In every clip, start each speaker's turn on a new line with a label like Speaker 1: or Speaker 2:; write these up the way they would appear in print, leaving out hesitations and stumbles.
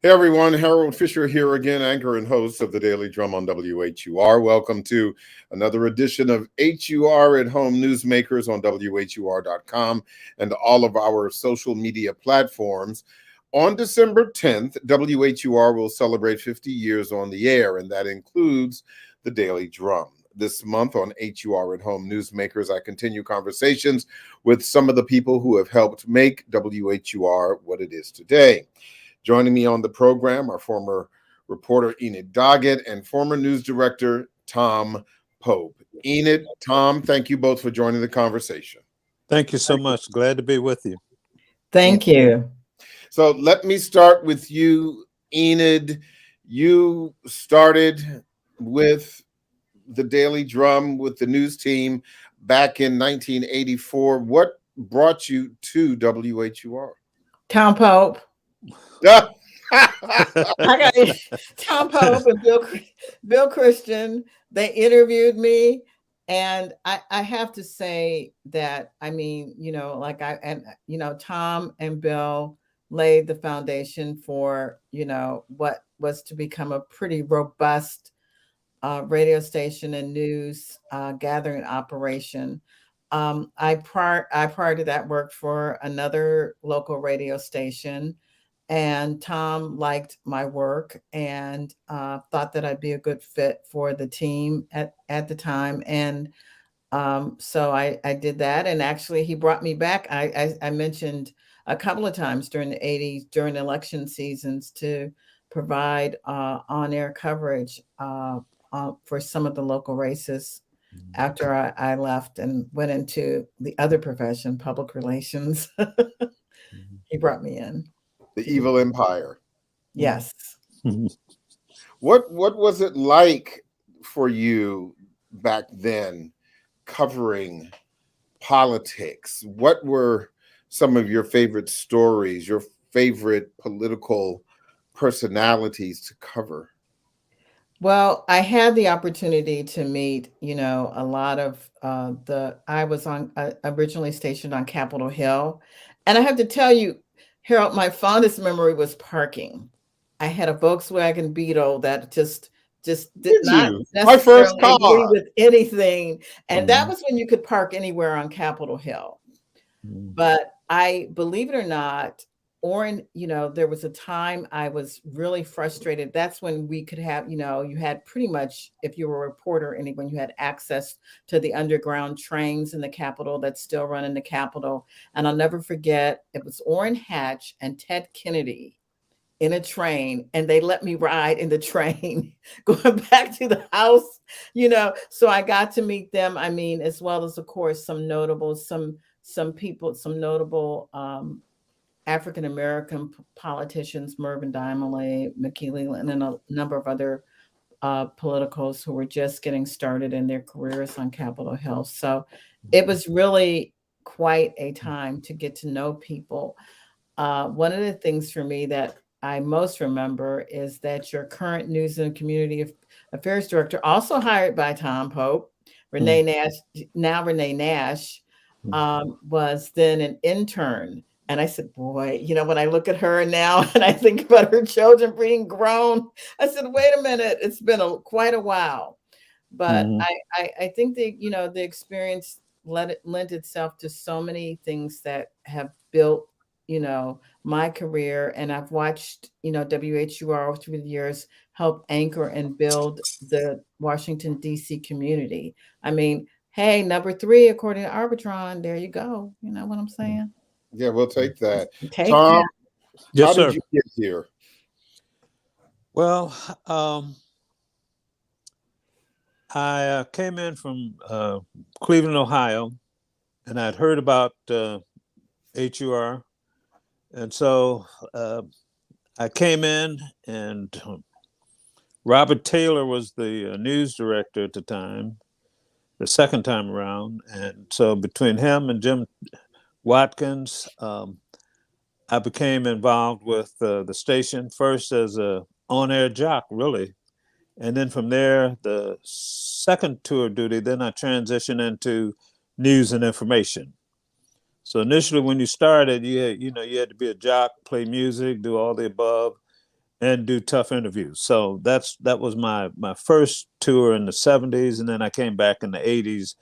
Speaker 1: Hey everyone, Harold Fisher here again, anchor and host of the Daily Drum on WHUR. Welcome to another edition of HUR at Home Newsmakers on WHUR.com and all of our social media platforms. On December 10th, WHUR will celebrate 50 years on the air, and that includes the Daily Drum. This month on HUR at Home Newsmakers, I continue conversations with some of the people who have helped make WHUR what it is today. Joining me on the program are former reporter Enid Doggett and former news director Tom Pope. Enid, Tom, thank you both for joining the conversation.
Speaker 2: Thank you so much. Glad to be with you.
Speaker 3: Thank you.
Speaker 1: So let me start with you, Enid. You started with the Daily Drum with the news team back in 1984. What brought you to WHUR?
Speaker 3: Tom Pope.
Speaker 1: Yeah.
Speaker 3: I got Tom Pope and Bill Christian. They interviewed me, and I have to say that Tom and Bill laid the foundation for what was to become a pretty robust radio station and news gathering operation. I prior to that worked for another local radio station. And Tom liked my work and thought that I'd be a good fit for the team at the time. And so I did that. And actually, he brought me back. I mentioned a couple of times during the 80s, during election seasons, to provide on-air coverage for some of the local races after I left and went into the other profession, public relations. He brought me in.
Speaker 1: The evil empire.
Speaker 3: Yes.
Speaker 1: What was it like for you back then covering politics? What were some of your favorite stories, your favorite political personalities to cover?
Speaker 3: Well, I had the opportunity to meet, a lot of I was originally stationed on Capitol Hill. And I have to tell you, Harold, my fondest memory was parking. I had a Volkswagen Beetle that just did not
Speaker 1: my first
Speaker 3: necessarily
Speaker 1: car
Speaker 3: agree with anything. And that was when you could park anywhere on Capitol Hill. But I, believe it or not, there was a time I was really frustrated. That's when we could have, you had pretty much, if you were a reporter, anyone, you had access to the underground trains in the Capitol that still run in the Capitol. And I'll never forget, it was Orrin Hatch and Ted Kennedy in a train, and they let me ride in the train going back to the house, so I got to meet them. I mean, as well as, of course, some notable African-American politicians, Mervyn Dimely, McKeely, and a number of other politicals who were just getting started in their careers on Capitol Hill. So it was really quite a time to get to know people. One of the things for me that I most remember is that your current News and Community Affairs Director, also hired by Tom Pope, Renee Nash, was then an intern. And I said, boy, when I look at her now and I think about her children being grown, I said, wait a minute, it's been quite a while. But I think that, the experience lent itself to so many things that have built, my career. And I've watched, WHUR through the years help anchor and build the Washington, D.C. community. I mean, hey, number 3, according to Arbitron, there you go. You know what I'm saying?
Speaker 1: Yeah, we'll take that.
Speaker 3: Take
Speaker 1: Tom,
Speaker 3: that.
Speaker 2: Yes,
Speaker 1: how
Speaker 2: sir.
Speaker 1: did you get here?
Speaker 2: Well, I came in from Cleveland, Ohio, and I'd heard about HUR. And so I came in, and Robert Taylor was the news director at the time, the second time around. And so between him and Jim Watkins, I became involved with the station first as a on-air jock, really. And then from there, the second tour duty, then I transitioned into news and information. So initially when you started, you had to be a jock, play music, do all the above. and do tough interviews. So that was my first tour in the 70s, and then I came back in the 80s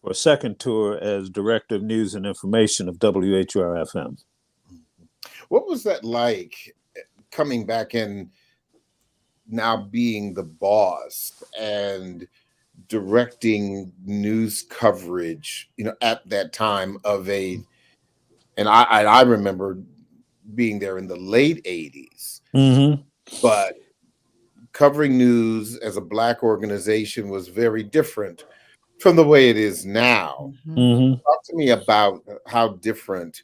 Speaker 2: for a second tour as Director of News and Information of WHUR-FM.
Speaker 1: What was that like coming back in, now being the boss and directing news coverage, at that time of and I remember being there in the late 80s,
Speaker 2: Mm-hmm.
Speaker 1: but covering news as a Black organization was very different from the way it is now.
Speaker 2: Mm-hmm.
Speaker 1: Talk to me about how different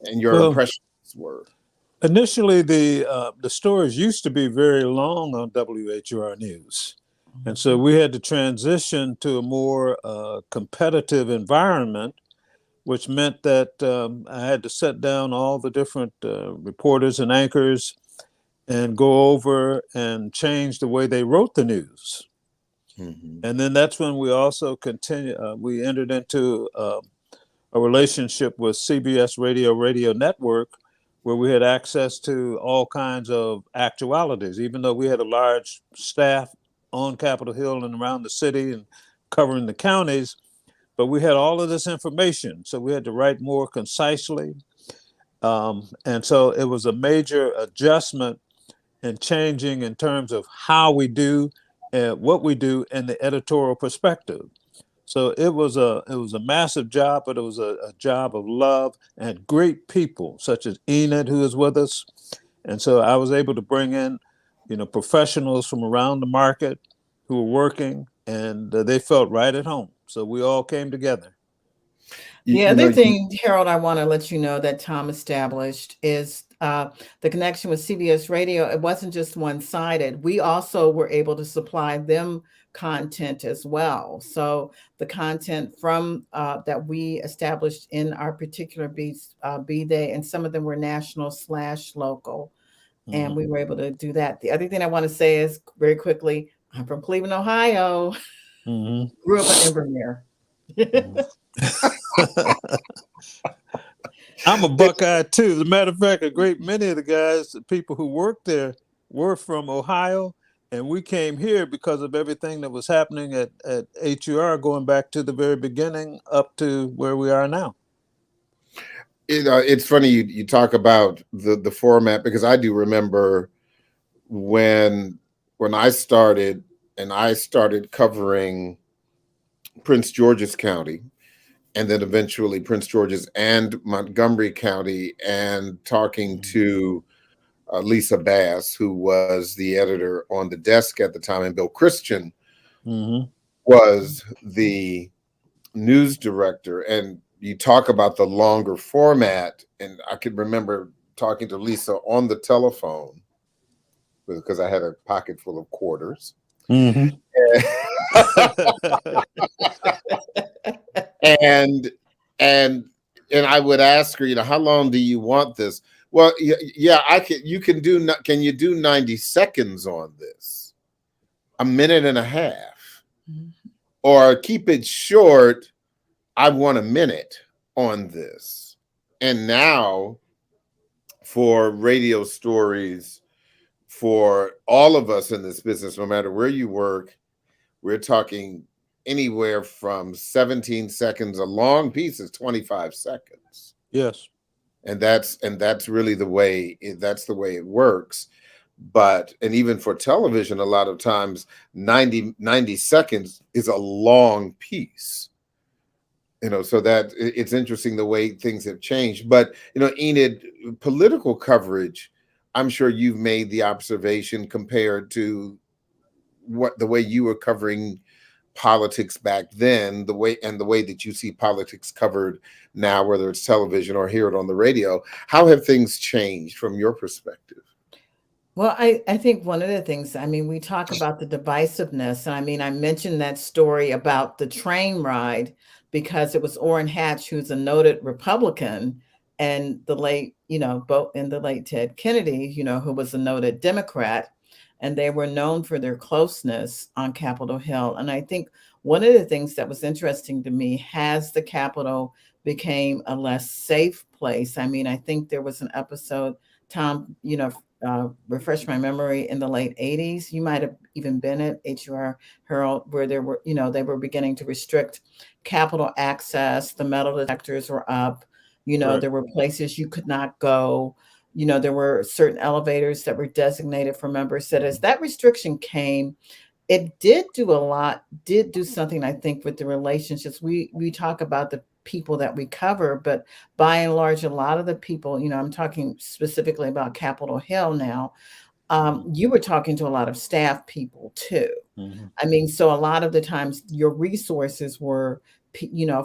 Speaker 1: and your
Speaker 2: Well,
Speaker 1: impressions were.
Speaker 2: initially, the stories used to be very long on WHUR News. And so we had to transition to a more competitive environment, which meant that I had to set down all the different reporters and anchors and go over and change the way they wrote the news.
Speaker 1: Mm-hmm.
Speaker 2: And then that's when we also we entered into a relationship with CBS Radio Network, where we had access to all kinds of actualities, even though we had a large staff on Capitol Hill and around the city and covering the counties, but we had all of this information. So we had to write more concisely. And so it was a major adjustment and changing in terms of how we do what we do in the editorial perspective. So it was a massive job, but it was a job of love and great people such as Enid, who is with us. And so I was able to bring in, professionals from around the market who were working, and they felt right at home. So we all came together.
Speaker 3: The other thing, Harold, I want to let you know that Tom established is the connection with CBS Radio. It wasn't just one-sided. We also were able to supply them content as well. So the content from that we established in our particular beats, be they, and some of them were national/local, and we were able to do that. The other thing I want to say is very quickly, I'm from Cleveland, Ohio. Grew up in Invermere.
Speaker 2: I'm a Buckeye too. As a matter of fact, a great many of the guys, the people who worked there, were from Ohio, and we came here because of everything that was happening at HUR, going back to the very beginning up to where we are now.
Speaker 1: It's funny you talk about the format, because I do remember when I started covering Prince George's County, and then eventually Prince George's and Montgomery County, and talking to Lisa Bass, who was the editor on the desk at the time, and Bill Christian was the news director. And you talk about the longer format, and I could remember talking to Lisa on the telephone because I had a pocket full of quarters. And I would ask her, how long do you want this? Well, yeah, can you do 90 seconds on this? A minute and a half? Or keep it short, I want a minute on this. And now for radio stories, for all of us in this business, no matter where you work, we're talking anywhere from 17 seconds. A long piece is 25 seconds.
Speaker 2: Yes.
Speaker 1: And that's really the way it works. And even for television, a lot of times 90 seconds is a long piece. So that it's interesting the way things have changed. But Enid, political coverage, I'm sure you've made the observation compared to the way you were covering politics back then, the way that you see politics covered now, whether it's television or hear it on the radio. How have things changed from your perspective?
Speaker 3: Well, I think one of the things, we talk about the divisiveness. And I mentioned that story about the train ride because it was Orrin Hatch, who's a noted Republican, and the late Ted Kennedy, who was a noted Democrat. And they were known for their closeness on Capitol Hill. And I think one of the things that was interesting to me, has the Capitol became a less safe place? I think there was an episode, Tom, refresh my memory, in the late 80s. You might have even been at HUR Herald, where there were, they were beginning to restrict Capitol access. The metal detectors were up.
Speaker 2: Right.
Speaker 3: There were places you could not go. There were certain elevators that were designated for members. That as that restriction came, it did do something, I think, with the relationships. We talk about the people that we cover, but by and large, a lot of the people, I'm talking specifically about Capitol Hill now. You were talking to a lot of staff people too.
Speaker 2: Mm-hmm.
Speaker 3: I mean, so a lot of the times your resources were,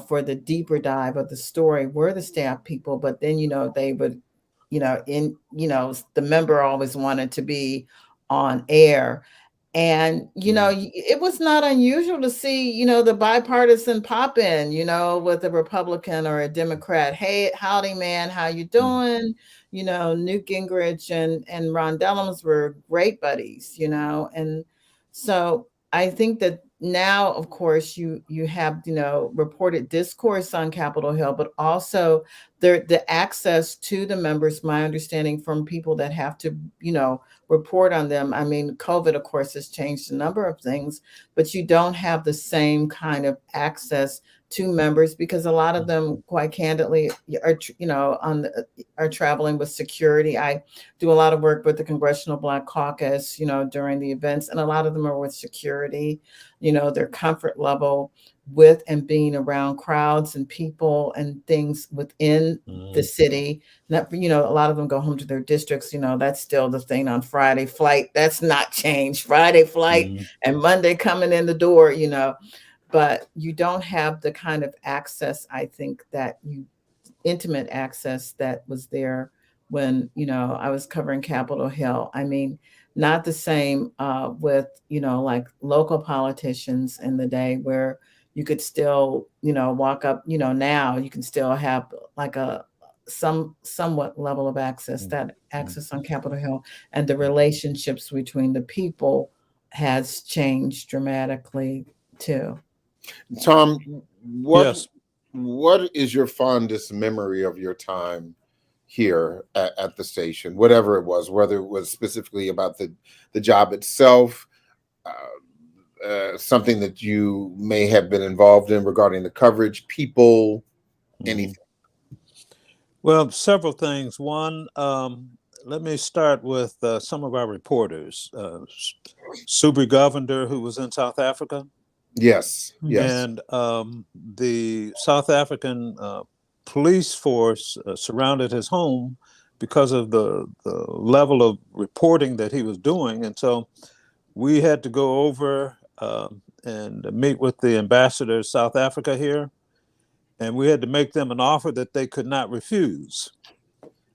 Speaker 3: for the deeper dive of the story were the staff people, but then, they would, the member always wanted to be on air. And, it was not unusual to see, the bipartisan pop in, with a Republican or a Democrat. Hey, howdy, man. How you doing? Newt Gingrich and Ron Dellums were great buddies, and so I think that now, of course, you have, reported discourse on Capitol Hill, but also the access to the members, my understanding from people that have to, report on them. I mean, COVID, of course, has changed a number of things, but you don't have the same kind of access to members because a lot of them, quite candidly, are traveling with security. I do a lot of work with the Congressional Black Caucus, during the events, and a lot of them are with security. Their comfort level with and being around crowds and people and things within the city. Not, a lot of them go home to their districts. That's still the thing on Friday flight. That's not changed. Friday flight and Monday coming in the door, but you don't have the kind of access, I think, intimate access that was there when, I was covering Capitol Hill. I mean, not the same with, like local politicians in the day where you could still, walk up, now you can still have like somewhat level of access, that access on Capitol Hill, and the relationships between the people has changed dramatically too.
Speaker 1: Tom,
Speaker 2: Yes.
Speaker 1: what is your fondest memory of your time here at the station, whatever it was, whether it was specifically about the job itself, something that you may have been involved in regarding the coverage, people, anything?
Speaker 2: Well, several things. One, let me start with some of our reporters. Subri Govender, who was in South Africa.
Speaker 1: Yes.
Speaker 2: And the South African police force surrounded his home because of the level of reporting that he was doing. And so we had to go over and meet with the ambassador of South Africa here. And we had to make them an offer that they could not refuse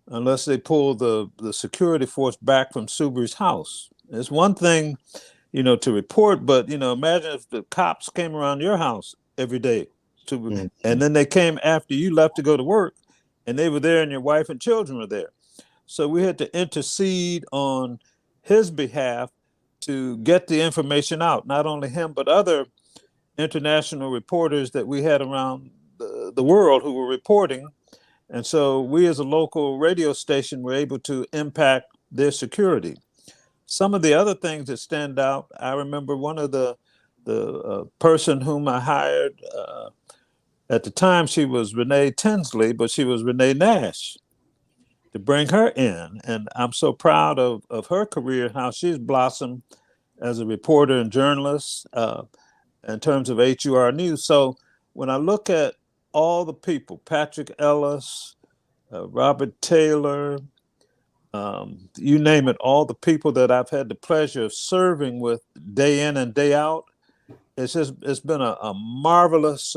Speaker 2: unless they pulled the security force back from Subri's house. It's one thing, to report, but, imagine if the cops came around your house every day and then they came after you left to go to work and they were there and your wife and children were there. So we had to intercede on his behalf to get the information out, not only him, but other international reporters that we had around the world who were reporting. And so we as a local radio station were able to impact their security. Some of the other things that stand out, I remember one of the person whom I hired, at the time she was Renee Tinsley, but she was Renee Nash, to bring her in. And I'm so proud of her career, how she's blossomed as a reporter and journalist in terms of HUR News. So when I look at all the people, Patrick Ellis, Robert Taylor, you name it, all the people that I've had the pleasure of serving with day in and day out, it's been a marvelous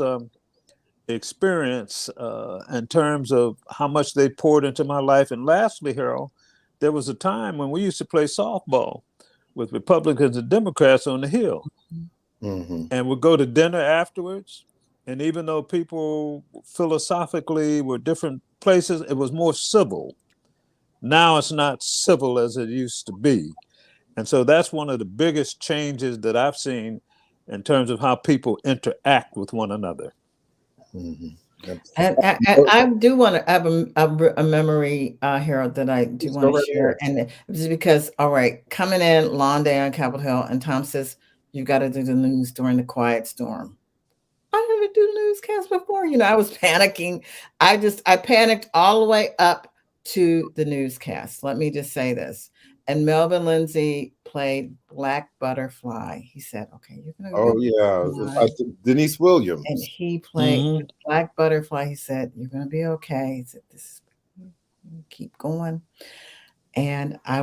Speaker 2: experience in terms of how much they poured into my life. And lastly, Harold, there was a time when we used to play softball with Republicans and Democrats on the Hill. And we'd go to dinner afterwards. And even though people philosophically were different places, it was more civil. Now it's not civil as it used to be. And so that's one of the biggest changes that I've seen in terms of how people interact with one another.
Speaker 3: And I do want to have a memory, Harold, that I do want to share. And just because, all right, coming in, long day on Capitol Hill, and Tom says, you've got to do the news during the quiet storm. I never do newscasts before. I was panicking. I panicked all the way up to the newscast. Let me just say this. And Melvin Lindsay played Black Butterfly. He said, okay, you're going to
Speaker 1: Oh, yeah. Denise Williams.
Speaker 3: And he played Black Butterfly. He said, you're going to be okay. He said, keep going. And I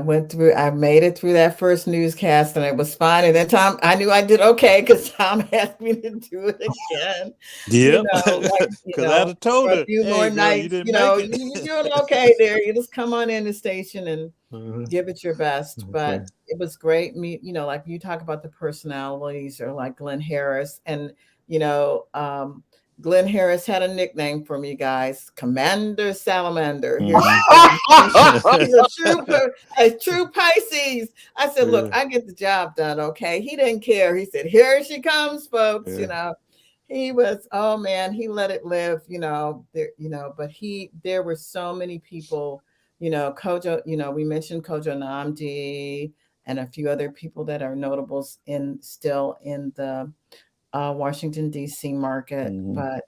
Speaker 3: made it through that first newscast and it was fine. And then Tom, I knew I did okay because Tom asked me to do it again.
Speaker 2: Yep. Because I'd have told her,
Speaker 3: a few more nights, you're doing okay there. You just come on in the station and give it your best. But it was great. Like you talk about the personalities or like Glenn Harris and, Glenn Harris had a nickname for me, guys. Commander Salamander. He's a true Pisces. I said, look, I get the job done, okay? He didn't care. He said, here she comes, folks. He was, oh man, he let it live, but there were so many people, Kojo, we mentioned Kojo Nnamdi and a few other people that are notables still in the Washington, D.C. market. But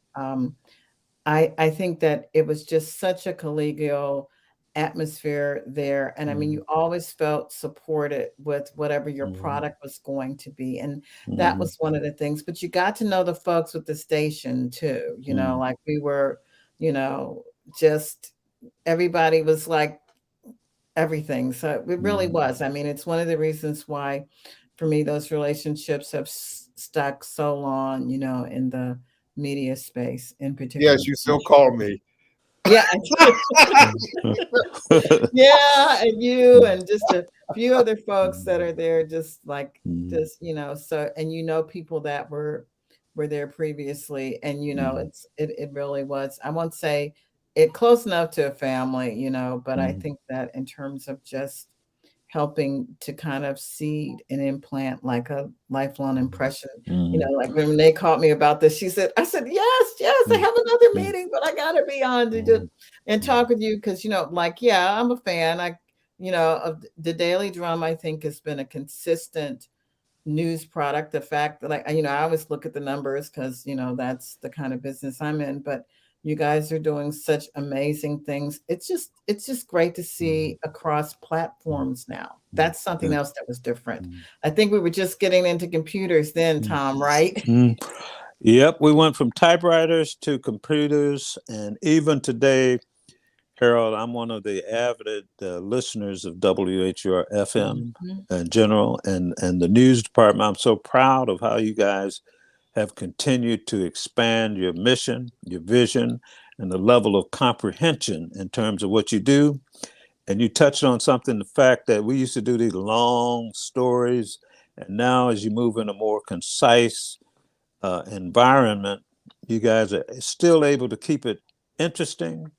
Speaker 3: I think that it was just such a collegial atmosphere there. And I mean, you always felt supported with whatever your product was going to be. And that was one of the things. But you got to know the folks with the station too, like we were, just everybody was like everything. So it really was. I mean, it's one of the reasons why, for me, those relationships have stuck so long, in the media space in particular.
Speaker 1: Yes, you still call me.
Speaker 3: Yeah. Yeah, and you and just a few other folks that are there, so, and people that were there previously, and it really was. I won't say it close enough to a family, but I think that in terms of just helping to kind of seed and implant like a lifelong impression. Like when they called me about this, I said, yes, I have another meeting, but I gotta be on to do and talk with you because I'm a fan. Of the Daily Drum, I think has been a consistent news product. The fact that I always look at the numbers because that's the kind of business I'm in, but you guys are doing such amazing things. It's just great to see across platforms now. That's something else that was different. I think we were just getting into computers then, Tom, right?
Speaker 2: Yep. We went from typewriters to computers. And even today, Harold, I'm one of the avid listeners of WHUR-FM in general and the news department. I'm so proud of how you guys have continued to expand your mission, your vision, and the level of comprehension in terms of what you do. And you touched on something, the fact that we used to do these long stories, and now as you move in a more concise environment, you guys are still able to keep it interesting.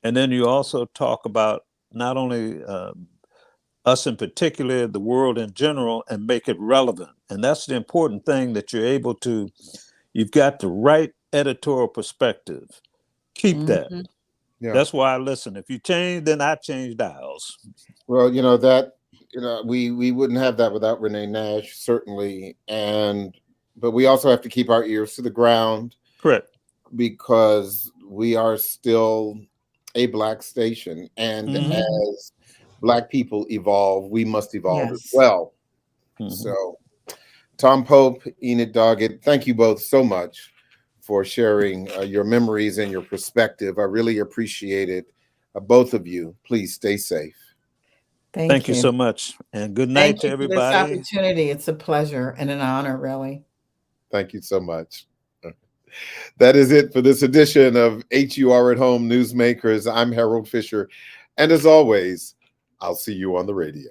Speaker 2: And then you also talk about not only us in particular, the world in general, and make it relevant. And that's the important thing, that you're able to, you've got the right editorial perspective. Keep that.
Speaker 1: Yeah.
Speaker 2: That's why I listen. If you change, then I change dials.
Speaker 1: Well, we wouldn't have that without Renee Nash, certainly. But we also have to keep our ears to the ground.
Speaker 2: Correct.
Speaker 1: Because we are still a Black station. And as Black people evolve, we must evolve as well. So, Tom Pope, Enid Doggett, thank you both so much for sharing your memories and your perspective. I really appreciate it. Both of you, please stay safe.
Speaker 2: Thank you so much. And good night to everybody.
Speaker 3: For this opportunity. It's a pleasure and an honor, really.
Speaker 1: Thank you so much. That is it for this edition of HUR at Home Newsmakers. I'm Harold Fisher. And as always, I'll see you on the radio.